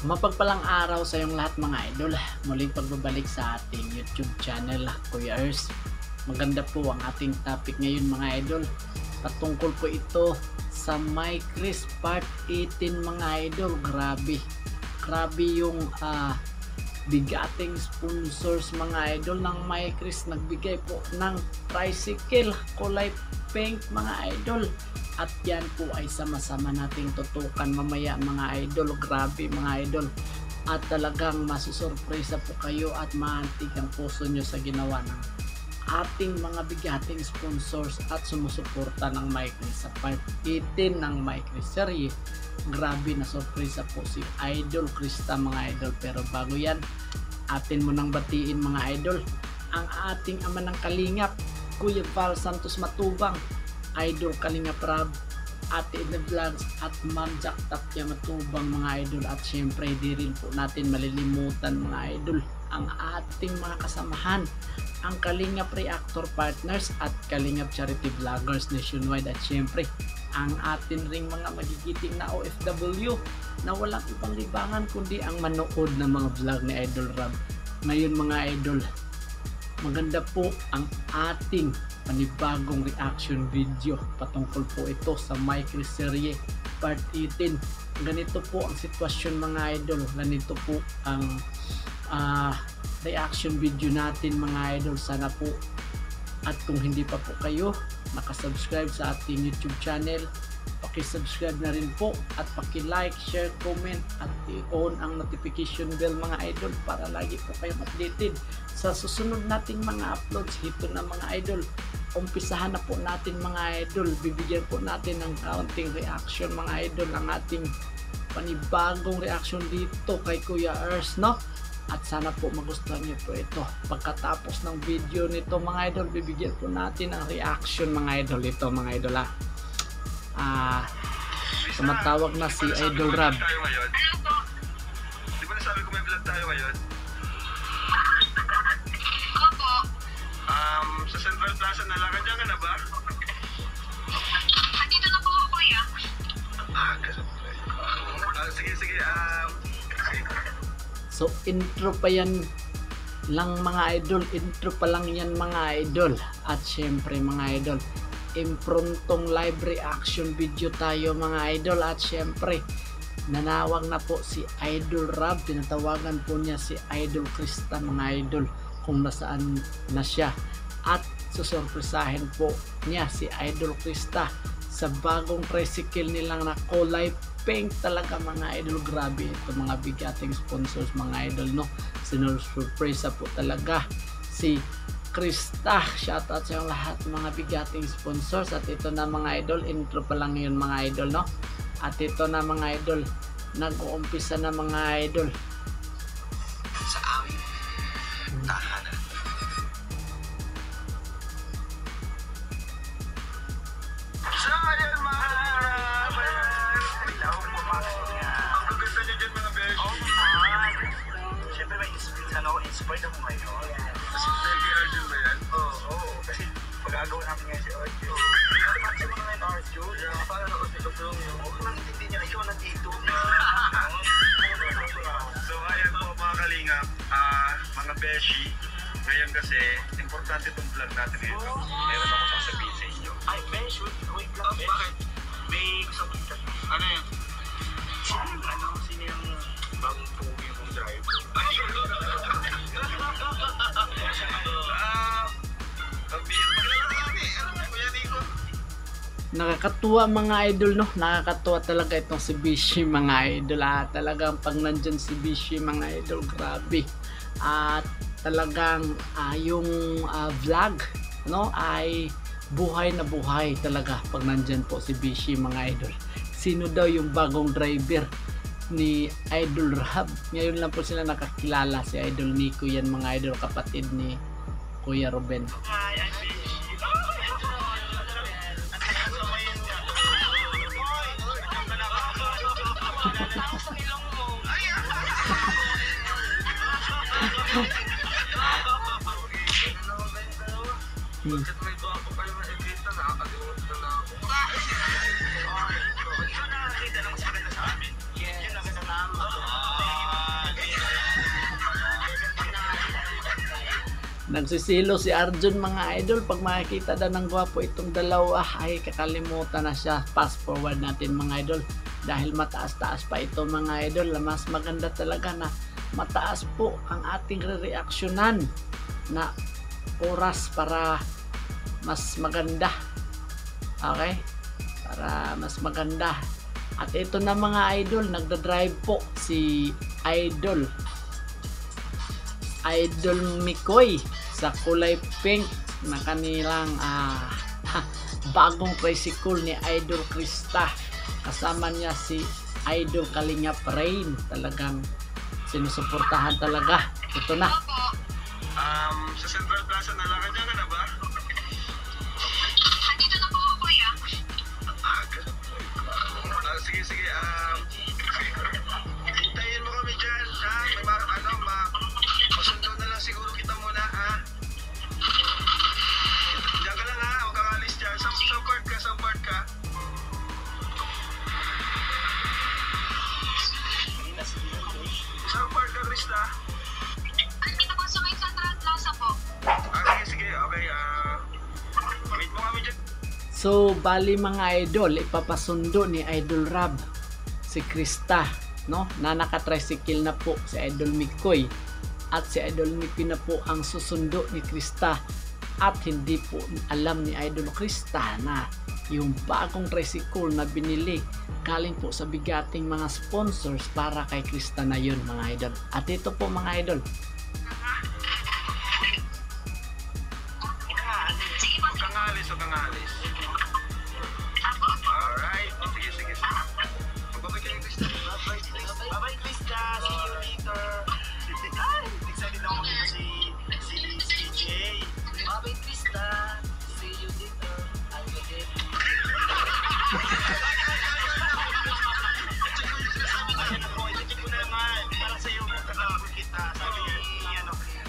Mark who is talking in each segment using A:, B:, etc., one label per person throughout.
A: Mapagpalang araw sa iyong lahat mga idol. Muling pagbabalik sa ating YouTube channel, Kuya Ers. Maganda po ang ating topic ngayon mga idol. Patungkol po ito sa MyCris Part 18 mga idol. Grabe yung bigating sponsors mga idol ng MyCris. Nagbigay po ng tricycle kulay pink mga idol. At yan po ay sama-sama nating tutukan mamaya mga idol. Grabe mga idol. At talagang masusurpresa po kayo at maantig ang puso nyo sa ginawa ng ating mga bigating sponsors at sumusuporta ng MyCris sa Part 18 ng MyCris serye. Grabe na surpresa po si Idol Krista mga idol. Pero bago yan, atin mo nang batiin mga idol ang ating ama ng kalingap, Kuya Val Santos Matubang, Idol Kalingap Rab, Ate Edna Vlogs at Ma'am Jack Tapia Matubang mga idol. At syempre di rin po natin malilimutan mga idol ang ating mga kasamahan, ang Kalingap Reactor Partners at Kalingap Charity Vloggers Nationwide. At syempre ang atin ring mga magigiting na OFW na walang ibang libangan kundi ang manood ng mga vlog ni Idol Rab. Ngayon mga idol, maganda po ang ating panibagong reaction video. Patungkol po ito sa MyCris serye Part 18. Ganito po ang sitwasyon mga idol. Ganito po ang reaction video natin mga idol. Sana po at kung hindi pa po kayo nakasubscribe sa ating YouTube channel, paki-subscribe na rin po at paki-like, share, comment at i-on ang notification bell mga idol para lagi po kayong updated sa susunod nating mga uploads. Hito na mga idol, umpisahan na po natin mga idol. Bibigyan po natin ng counting reaction mga idol ang ating panibagong reaction dito kay Kuya Ers, no? At sana po magustuhan niyo po ito. Pagkatapos ng video nito mga idol, bibigyan po natin ang reaction mga idol ito mga idol tumatawag na si Idol Rab.
B: Di ba nasabi ko may vlog tayo ngayon?
C: Opo.
B: Sa Central Plaza na lang. Diyan ka na ba?
C: Andito na po ako, kuya.
B: Sige.
A: So intro pa yan lang mga idol. Intro pa lang yan mga idol. At syempre mga idol, improntong live reaction video tayo mga idol. At syempre nanawag na po si Idol Rab. Tinatawagan po niya si Idol Krista mga idol kung nasaan na siya. At susurpresahin po niya si Idol Krista sa bagong tricycle nilang na kulay pink talaga mga idol. Grabe ito mga bigating sponsors mga idol, no? Sinurpresa po talaga si Krista. Shoutout sa yung lahat mga bigating sponsors. At ito na mga idol, intro pa lang yun mga idol, no? At ito na mga idol, nag-uumpisa na mga idol
B: Sa aming tahanan. So ayan mga ang gaganda niyo dyan mga beshi.
D: Siyempre may inspired ako ngayon.
B: Kasi baby Arjun ba yan?
D: Oo, kasi pag-agawa namin ngayon si Arjun. At sa mga ngayon Arjun, para na kasi tulong yun. Huwag lang hindi niya, ikaw nandito.
B: So ayan po mga kalingap, mga beshi. Ngayon kasi, importante itong vlog natin ngayon. Meron ako sasabihin sa inyo.
D: Ay, mention, wait lang.
B: Bakit?
D: May gusto ko ito.
B: Ano yan?
D: Sino yung bagong pogi mong driver?
A: nakakatuwa mga idol, no? Nakakatuwa talaga itong si Bishi mga idol. Talagang pag nandyan si Bishi mga idol, grabe. At talagang yung vlog, no, ay buhay na buhay talaga pag nandyan po si Bishi mga idol. Sino daw yung bagong driver ni Idol Rab? Ngayon lang po sila nakakilala. Si Idol Nico yan mga idol, kapatid ni Kuya Ruben.
D: Hi, I'm Bishi.
B: Bakit may doon po kayo na evita? Nakakalimutan na ako.
D: Ikaw nakakita ng mas maganda sa amin. Yun ang ganda namin.
A: Nagsisilo si Arjun mga idol. Pag makikita daw ng gwapo itong dalawa ay kakalimutan na siya. Fast forward natin mga idol. Dahil mataas-taas pa ito mga idol. Mas maganda talaga na mataas po ang ating re-reaksyonan na oras para mas maganda. Okay? Para mas maganda. At ito na mga idol. Nagda-drive po si Idol Mikoy sa kulay pink na kanilang bagong tricycle ni Idol Krista. Kasama niya si Idol Kalingap Rain. Talagang sinusuportahan talaga. Ito na.
B: Sa Central Plaza na lang ka na ba?
C: Andito na po ako, kuya.
B: Sige. Hintayin mo kami dyan, ha? Masundo na lang siguro kita muna, ha? Diyan ka lang, ha? Huwag kang alis dyan. Sa part ka. Saan part ka, Krista?
C: Andito po sa may Central Plaza po.
B: Sige. Okay, meet mo kami dyan.
A: So, bali mga idol, ipapasundo ni Idol Rab si Krista, no? Na naka-tricycle na po si Idol Mikoy. At si Idol Mikoy na po ang susundo ni Krista. At hindi po alam ni Idol Krista na yung bagong tricycle na binili galing po sa bigating mga sponsors para kay Krista na yun mga idol. At ito po mga idol.
C: Sige po.
B: Huwag kang alis. Alright. Sige. Magbabay kayo, Krista.
D: Bye-bye, Krista. See you later. Excited ako makita si Jay. Bye-bye, Krista. See you later. I'm ready. Para sa'yo, magkakapag kita. Sabi niya,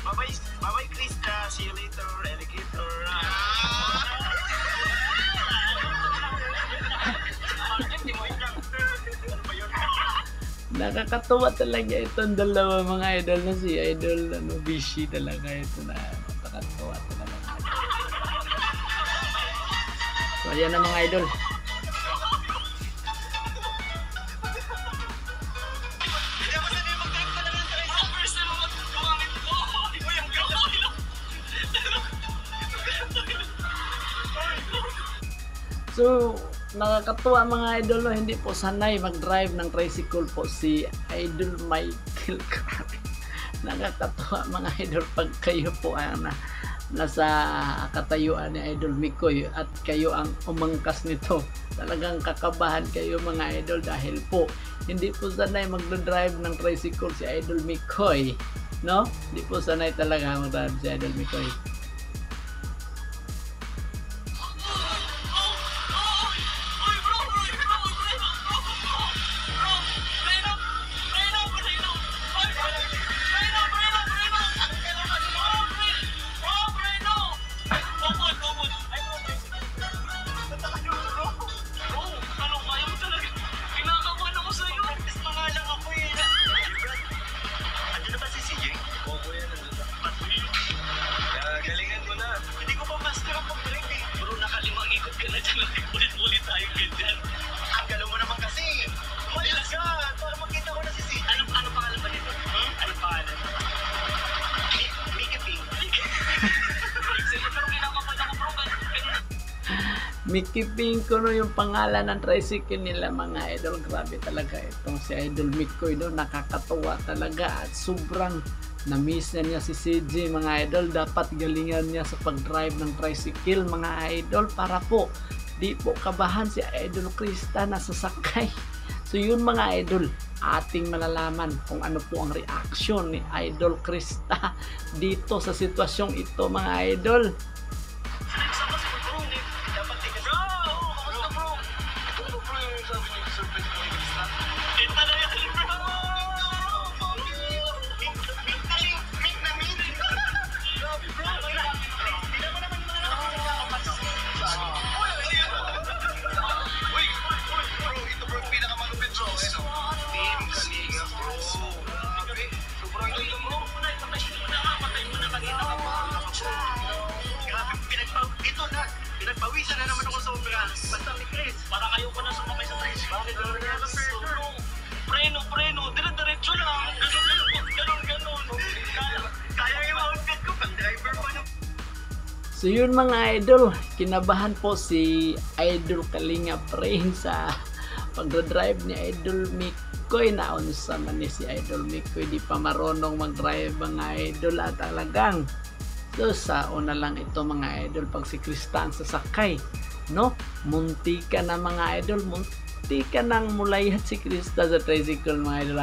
D: bye-bye, Krista. See you later, alligator.
A: Nakakatuwa talaga itong dalawa mga idol na si Idol Bishi talaga ito na nakakatuwa talaga. So ayan na mga idol. So, nakakatuwa mga idol, no? Hindi po sanay mag-drive ng tricycle po si Idol Michael. Nakakatuwa mga idol pag kayo po nasa katayuan ni Idol Mikoy at kayo ang umangkas nito. Talagang kakabahan kayo mga idol dahil po hindi po sanay mag-drive ng tricycle si Idol Mikoy, no? Hindi po sanay talaga mag-drive si Idol Mikoy.
B: Galingan mo na.
D: Hindi ko pa master ang pag-drink eh. Bro, nakalimang ikot ka na dyan. Ulit-ulit tayo ganyan. Ang galaw mo naman kasi. Malas ka. Para makita ko na si CJ. Ano pangalan ba nito? Ano pangalan? Mickey Pink. Pero kinakapan ako bro.
A: Mickey Pink no yung pangalan ng tricycle nila mga idol. Grabe talaga itong si Idol Mikoy, no? Nakakatuwa talaga at sobrang na-miss niya si CJ mga idol. Dapat galingan niya sa pag-drive ng tricycle mga idol para po di po kabahan si Idol Krista na sasakay. So yun mga idol, ating malalaman kung ano po ang reaksyon ni Idol Krista dito sa sitwasyong ito mga idol. So yun mga idol, kinabahan po si Idol Kalinga Rain sa pagdadrive ni Idol Mikoy. Naunsa man ni si Idol Mikoy, di pa marunong mag-drive mga idol at talagang so sa una lang ito mga idol pag si Krista ang sasakay, no? Munti ka na mga idol, munti ka nang mulayhat si Krista sa tricycle mga idol.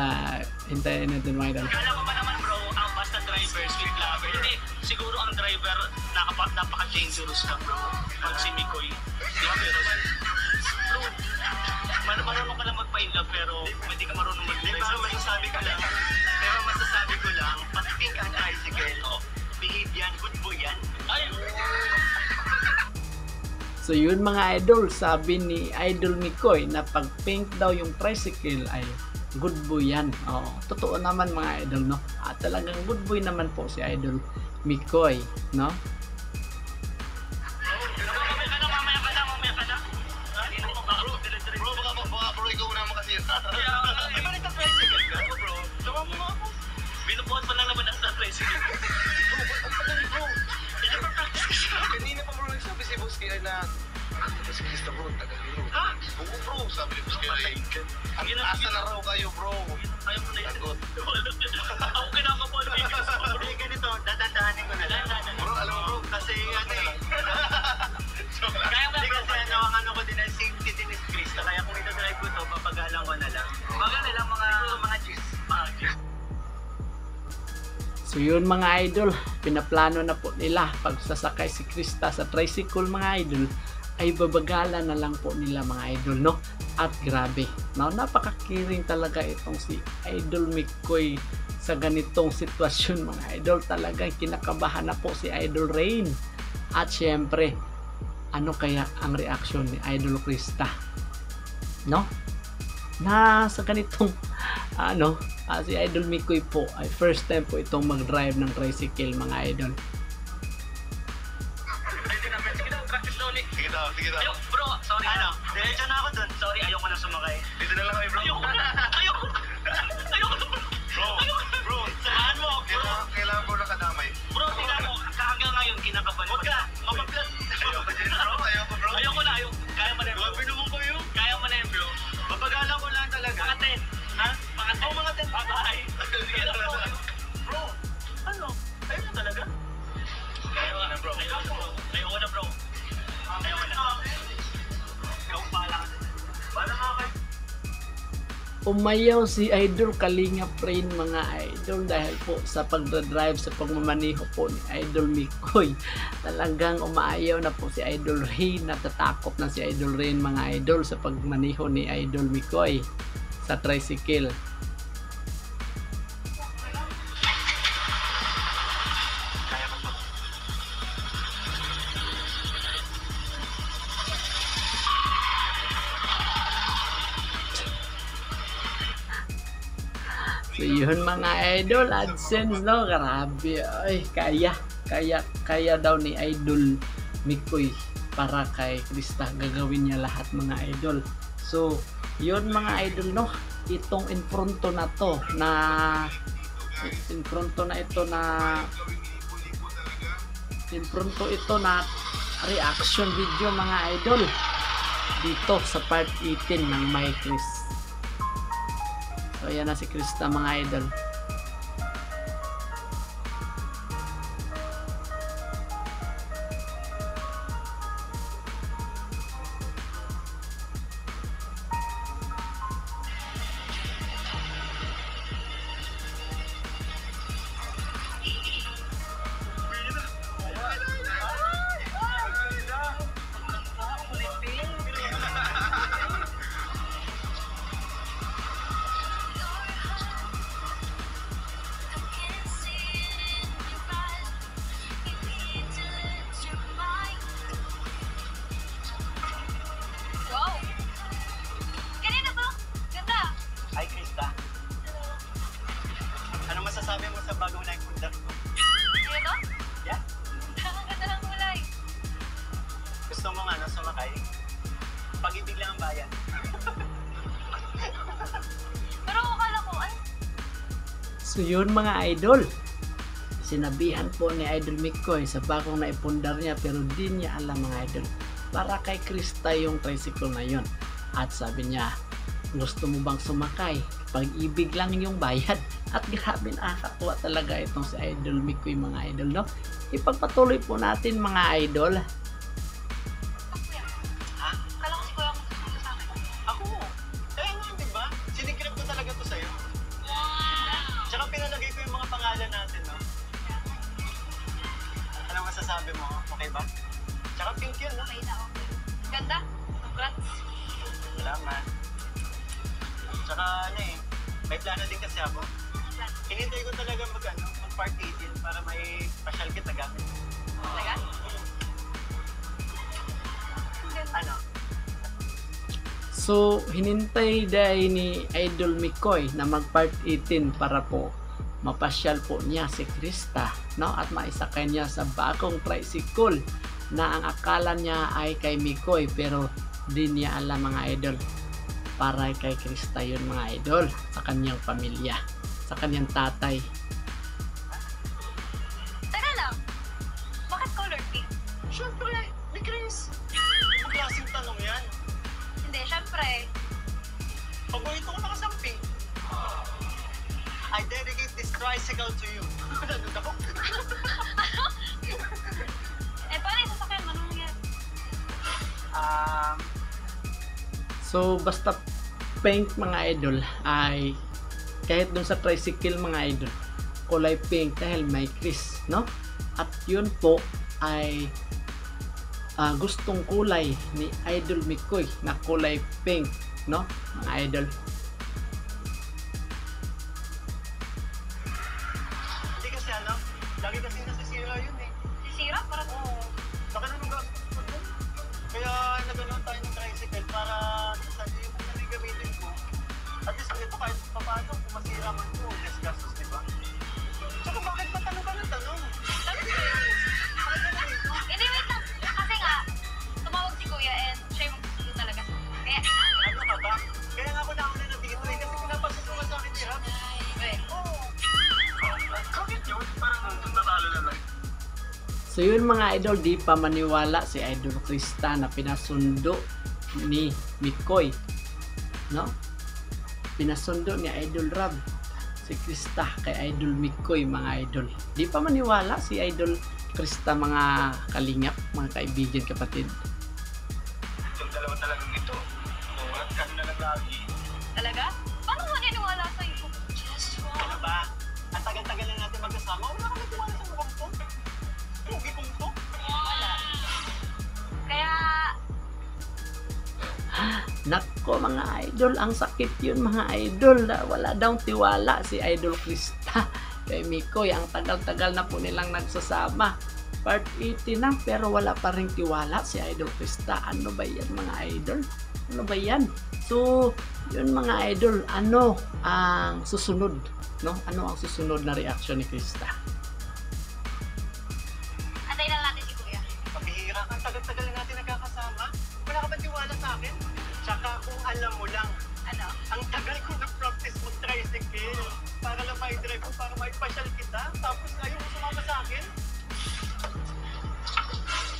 A: Hintayin natin mga idol.
D: Kala ko pa naman bro, ang basta driver, sweet lover. Hindi, siguro ang driver napaka-dangerous ka bro. Pag si Mikoy, dangerous. Bro, marunong ka lang magpa-inlove pero hindi ka marunong mag-drive. Pero masasabi ko lang, pag pink ang tricycle, behave yan, good boy yan. Ay!
A: So yun mga idol, sabi ni Idol Mikoy na pag pink daw yung tricycle ay good boy yan. Totoo naman mga idol, no? At talagang good boy naman po si Idol Mikoy, no?
D: Mamaya ka na. Bro, baka ikaw naman kasi. Ay, ba nito tricycle ka? Bro, sama mo nga ako. Binubuhat pa lang naman ang tricycle. Bro, practice ka. Kanina pa bro, nagsabi si Boss Kaya na si Krista bro, tagalino. Ha? Oo bro, sabi ni Boss Kaya. Asa na raw kayo bro? Ayaw mo na yun. Ako kinakapal. Hindi ganito, dadandahanin ko na lang. Bro, alam mo bro, kasi ano eh. Hindi kasi ang ano ko din ang safety din is Krista. Kaya kung ito drive ko to, papagalang ko na lang. Baga nilang mga juice.
A: So yun mga idol, pinaplano na po nila pag sasakay si Krista sa tricycle mga idol ay babagalan na lang po nila mga idol, no? At grabe, no? Napakakiring talaga itong si Idol Mikoy sa ganitong sitwasyon mga idol. Talagang kinakabahan na po si Idol Rain. At syempre, ano kaya ang reaksyon ni Idol Krista, no? Na sa ganitong si Idol Mikoy po ay first time po itong mag-drive ng tricycle mga idol.
D: Sige daw. Bro, sorry. Ano? Diretso na ako dun. Sorry, ayoko na sumakay. Dito na lang kami bro. Ayoko na bro. Samahan mo ako bro. Kailangan ko nakadamay. Bro, tingnan mo. Hanggang ngayon, kinakabahan. Huwag ka. Mapaplat. Ayoko na. Kaya mo na yun bro. Binumo ko yun. Kaya mo na yun bro. Papagalan ko lang talaga. Mga 10. Ha? Mga 10. Mga 10. Bye. Sige na bro. Bro, ano? Ayoko na talaga. Ayoko na bro. Ayoko na bro.
A: Umayaw si Idol Kalinga Rain mga idol dahil po sa pagdadrive sa pagmamaniho po ni Idol Mikoy. Talagang umaayaw na po si Idol Rain, natatakot na si Idol Rain mga idol sa pagmaniho ni Idol Mikoy sa tricycle. So yun mga idol, AdSense no, grabe, ay kaya daw ni Idol Mikoy para kay Krista, gagawin niya lahat mga idol. So yun mga idol no, itong infronto na to na reaction video mga idol dito sa part 18 ng My Chris. So ayan na si Krista mga idol.
D: masasabi mo sa bagong live product ko?
C: Ito?
D: Yeah?
C: Ang ganda ng kulay.
D: Gusto mo nga na sumakay? Pag-ibig lang ang bayan.
C: Pero akala ko, ay,
A: So yun mga idol. sinabihan po ni Idol Mikoy sa bagong naipundar niya pero di niya alam mga idol. Para kay Krista yung tricycle na yun. At sabi niya, gusto mo bang sumakay? Pag-ibig lang yung bayad. At grabe nakakatuwa talaga itong si Idol Mikoy mga idol, no? Ipagpatuloy po natin mga idol.
C: Kuya,
D: Ha?
C: kala ko si Kuya ang susunod sa akin.
D: Ako? Kaya nga, di ba? Sinigrab ko talaga to sa'yo. Tsaka pinalagay ko yung mga pangalan natin, no? Anong masasabi mo? Okay ba? Tsaka pink yun, no?
C: Okay na okay. Ganda. Congrats.
D: Salamat. Tsaka ano eh, may plano din kasi ako. Hinintay ko talaga mag-part 18 para may pasyal kita gamit.
C: Talaga?
D: Ano?
A: So, hinintay dahil ni Idol Mikoy na mag-part 18 para po mapasyal po niya si Krista, no? At maisakay niya sa bagong tricycle na ang akala niya ay kay Mikoy pero di niya alam mga idol. Para kay Krista yun mga idol, sa kanyang pamilya, sa kanyang tatay.
C: Teka lang. Bakit color pink?
D: Siyempre, ni Chris. Ang klaseng tanong yan.
C: Hindi, syempre.
D: Paborito ko nakasamping. I dedicate this tricycle to you. Nandun ako.
C: Paano yung sasakyan mo? Anong nangyari?
A: So, basta pink mga idol ay kahit dun sa tricycle mga idol, kulay pink dahil may Chris, no? At yun po ay gustong kulay ni Idol Mikoy na kulay pink, no? Mga idol.
D: Hindi kasi ano, lagi kasi nasisira yun eh.
C: Sisira? Parang
D: Baka naman gastos ko dun. Kaya naganoon tayo ng tricycle para sa yung kung ano yung gamitin ko. At least ito kahit paano, kung masira man ko, less gastos, di ba? Tsaka bakit pa tanong ka ng tanong? Sabi ko yun. Bakit ka na dito?
C: hindi, wait lang. Kasi nga, tumawag si Kuya and siya yung magsusunod talaga. Kaya,
D: Ano ka ba? Kaya nga ako nauna na dito eh, kasi pinapasusunod sa akin ni Ram.
C: wait.
D: Oo. Bakit yun? Parang natalo na lang.
A: So yun mga idol, di pa maniwala si Idol Krista na pinasundo ni Mikoy, no? Pinasundo ni Idol Rab si Krista kay Idol Mikoy mga idol. Di pa maniwala si Idol Krista mga kalingap, mga kaibigan, kapatid.
B: Yung dalawa talagang ito. At kami na lang lagi.
C: Talaga? Paano mo naniniwala sa'yo?
D: Ano ba? Ang tagal-tagal na natin magkasama, wala ka nagtiwala sa mukhang to. Pugi kong to.
C: Wala. Kaya,
A: Nako mga idol, ang sakit yun mga idol. Wala daw tiwala si Idol Krista kay Mikoy. Ang tagal-tagal na po nilang nagsasama. Part 80 na pero wala pa rin tiwala si Idol Krista. Ano ba yan mga idol? Ano ba yan? So, yun mga idol, ano ang susunod? No? Ano ang susunod na reaction ni Krista?
C: antayin lang natin si Kuya.
D: Pabihira ka, ang tagal-tagal na natin nagkakasama. Wala ka ba tiwala sa akin? Tsaka kung alam mo lang,
C: Ano?
D: ang tagal ko na-practice mag-tricycle para lang may drive ko, para may pasyal kita. Tapos ayaw mo sumama sa akin?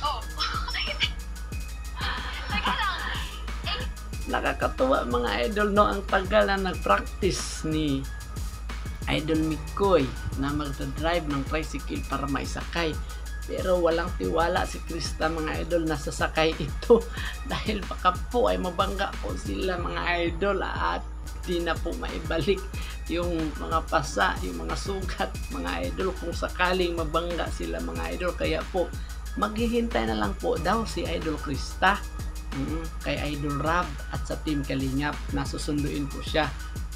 C: Oh. Teka lang.
A: Nakakatuwa mga idol, no? Ang tagal na nag-practice ni Idol Mikoy na magdadrive ng tricycle para maisakay. Pero walang tiwala si Krista mga idol na sasakay ito dahil baka po ay mabangga po sila mga idol at di na po maibalik yung mga pasa, yung mga sugat mga idol kung sakaling mabangga sila mga idol. Kaya po maghihintay na lang po daw si Idol Krista kay Idol Rab at sa Team Kalingap na susunduin po siya.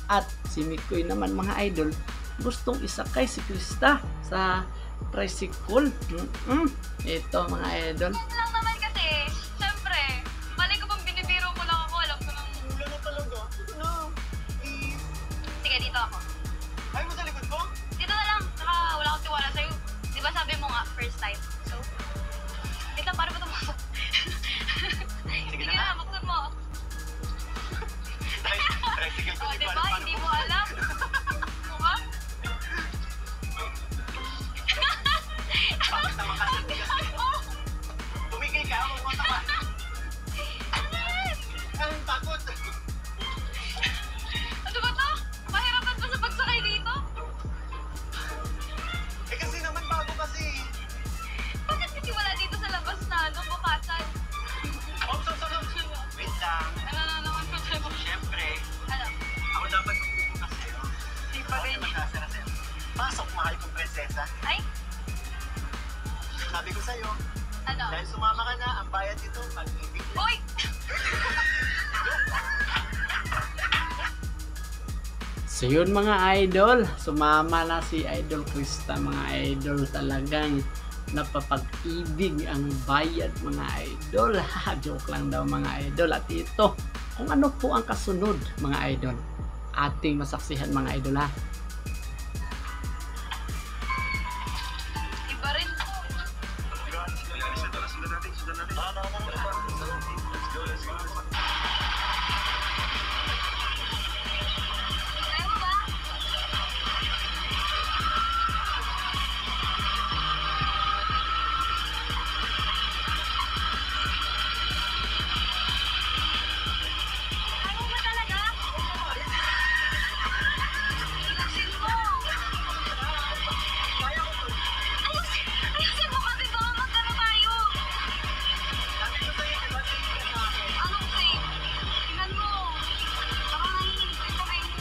A: At si Mikoy naman mga idol gustong isakay si Krista sa tricycle. Ito mga idol.
C: Yan lang naman kasi, syempre, mali ko bang binibiro mo lang ako, alam ko nang...
D: Wala na talaga. No. Please.
C: Sige, dito ako.
D: Ayaw mo sa likod ko?
C: Dito na lang, saka wala akong tiwala sa'yo. Di ba sabi mo nga, first time? So, wait lang, paano ba tumasok?
D: Sige na nga.
C: Maksud mo.
D: Tricycle ko,
C: O,
D: di
C: di
D: ko
C: ba?
D: alam
C: Hindi
D: paano
C: mo alam. Mukha?
D: Pasok, mahal kong prinsesa.
C: Ay,
D: Sabi ko sa'yo,
C: ano?
D: dahil sumama ka na, ang bayad nito, pag-ibig mo.
C: Uy!
A: So yun mga idol, sumama na si Idol Krista mga idol, talagang napapag-ibig ang bayad mga idol. Joke lang daw mga idol. At ito, kung ano po ang kasunod mga idol, ating masaksihan mga idol ha.
C: Iba rin.
B: Sundan natin. Let's go.
C: Kaya mo ba? Kaya mo ba talaga? Ayusin mo. Ayusin mo kasi baka magkano tayo. Anong safe? Tingnan mo. Baka nanginginig ka kayo.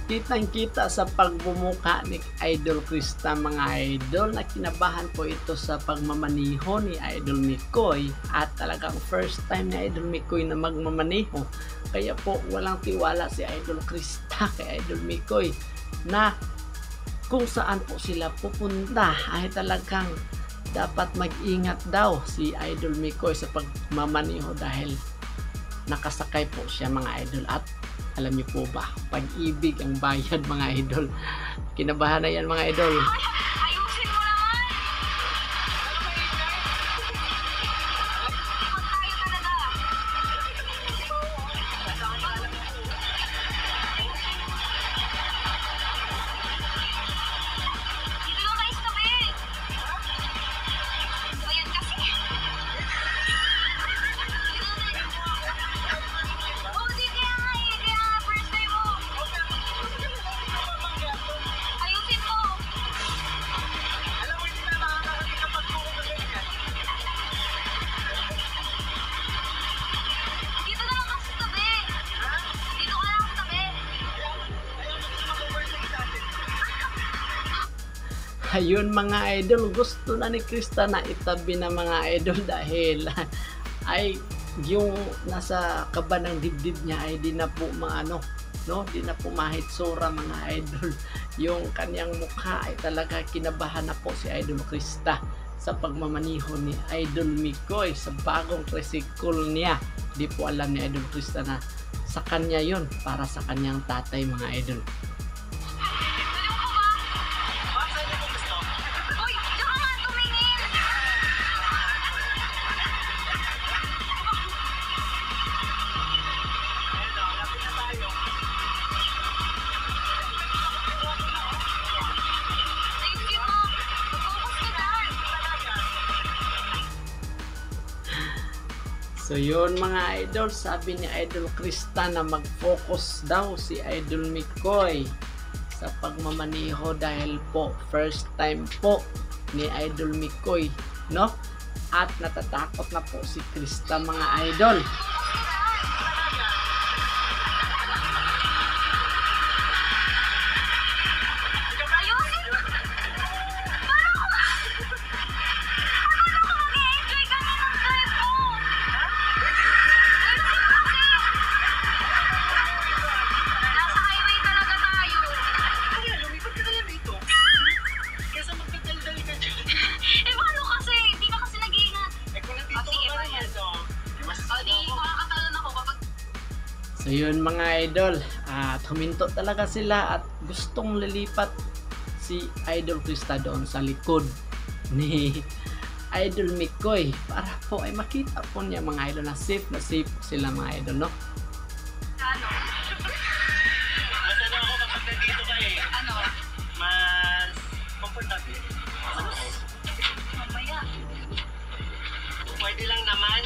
A: Kitang-kita sa pagbumuka ni Idol Krista mga idol na kinabahan po ito sa pagmamaniho ni Idol Mikoy, at talagang first time ni Idol Mikoy na magmamaniho, kaya po walang tiwala si Idol Krista kay Idol Mikoy na kung saan po sila pupunta ay talagang dapat mag-ingat daw si Idol Mikoy sa pagmamaniho dahil nakasakay po siya mga idol. At alam niyo po ba, pag-ibig ang bayad mga idol. Kinabahan na yan mga idol.
C: Ayusin mo naman. Ikot tayo talaga. Dito lang kayo sa tabi. Ayan kasi. Oo, di kaya nga eh. Kaya nga first time mo. Ayusin mo.
D: Alam mo, hindi na makakarating ang pagkukulit yan.
C: Dito na lang kasi sa tabi. Dito ka lang sa tabi.
D: Ayaw mo gusto mag-overtake sa atin.
A: Ayun mga idol, gusto na ni Krista na itabi na mga idol dahil ay yung nasa kaba ng dibdib niya ay di na po maano, no? Di na po mahitsura mga idol. Yung kanyang mukha ay talaga kinabahan na po si Idol Krista sa pagmamaniho ni Idol Mikoy sa bagong tricycle niya. Di po alam ni Idol Krista na sa kanya yon, para sa kanyang tatay mga idol.
C: Baliw ka ba?
D: Basta niyo kung gusto.
C: Uy, diyan ka nga tumingin.
D: Ayun na, lapit na tayo.
C: Ayusin mo. Mag-focus ka dyan.
A: So yun mga idol, sabi ni Idol Krista na mag-focus daw si Idol Mikoy sa pagmamaniho dahil po first time po ni Idol Mikoy, no? At natatakot na po si Krista mga idol.
C: Ayusin mo. Paano ako mag-enjoy ka na ng drive mo? Ayusin mo kasi. Nasa highway talaga tayo.
D: Kaya, lumipat ka na lang dito. Kesa magdadaldal ka dyan.
C: Eh paano kasi? Hindi ka kasi nag-iingat.
D: Eh kung nandito
C: Oh, sige,
D: ka naman,
C: bayad.
D: no? Mas
C: O di, makakatalon ako kapag
A: So yun mga idol, at huminto talaga sila at gustong lilipat si Idol Krista doon sa likod ni Idol Mikoy para po ay makita po niya mga idol na safe sila mga idol, no?
C: ano?
D: Mas ano ako kapag nandito ka eh.
C: Ano?
D: Mas komportable.
C: Mamaya.
D: Pwede lang naman.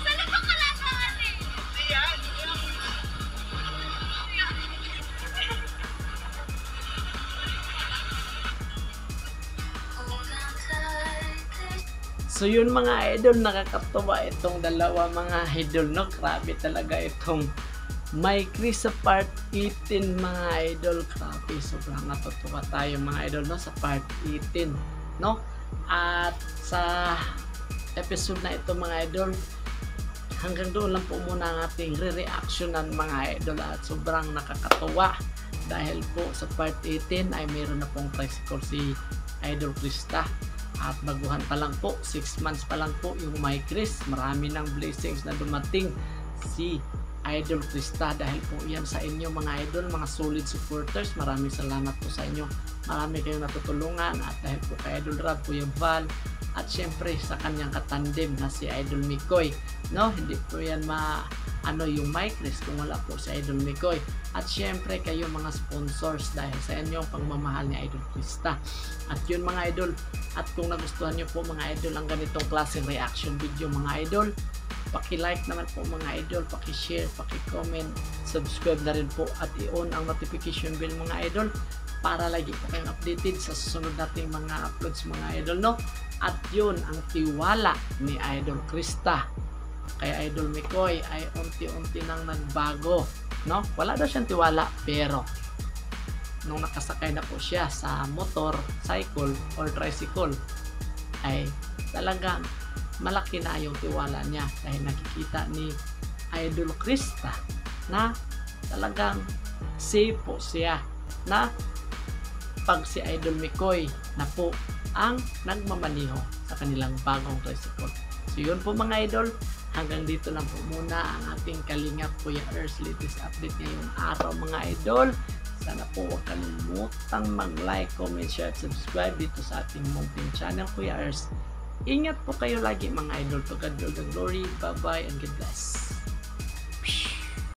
C: Sana ba kalasa kasi?
A: So yun mga idol, nakakatuwa itong dalawa mga idol, no? Grabe talaga itong My Chris sa part 18 mga idol. Grabe, sobrang natutuwa tayo mga idol, no? Sa part 18, no? At sa episode na ito mga idol, hanggang doon lang po muna ang ating re-reactionan mga idol. At sobrang nakakatuwa dahil po sa part 18 ay mayroon na pong tricycle si Idol Krista. At baguhan pa lang po, 6 months pa lang po yung My Chris. Marami ng blessings na dumating si Idol Krista dahil po yan sa inyo mga idol, mga solid supporters. Maraming salamat po sa inyo. Marami kayong natutulungan at dahil po kay Idol Rab, Kuya Val, at syempre sa kanyang katandem na si Idol Mikoy, no? Hindi po yan yung My Chris kung wala po si Idol Mikoy. At syempre kayo mga sponsors dahil sa inyong pagmamahal ni Idol Krista. At yun mga idol, at kung nagustuhan nyo po mga idol ang ganitong klaseng reaction video mga idol, paki-like naman po mga idol, paki-share, paki-comment, subscribe na rin po at i-on ang notification bell mga idol para lagi po kayong updated sa susunod nating mga uploads mga idol, no? At yun ang tiwala ni Idol Krista kay Idol Mikoy ay unti-unti nang nagbago, no? Wala daw siyang tiwala, pero nung nakasakay na po siya sa motor, cycle, or tricycle ay talagang malaki na yung tiwala niya dahil nakikita ni Idol Krista na talagang safe po siya na pag si Idol Mikoy na po ang nagmamaniho sa kanilang bagong tricycle. So yun po mga idol, hanggang dito lang po muna ang ating Kalingap Kuya Ers latest update ngayong araw mga idol. Sana po huwag kalimutang mag-like, comment, share, at subscribe dito sa ating munting channel Kuya Ers. Ingat po kayo lagi mga idol. To God be all the glory. Bye bye and God bless.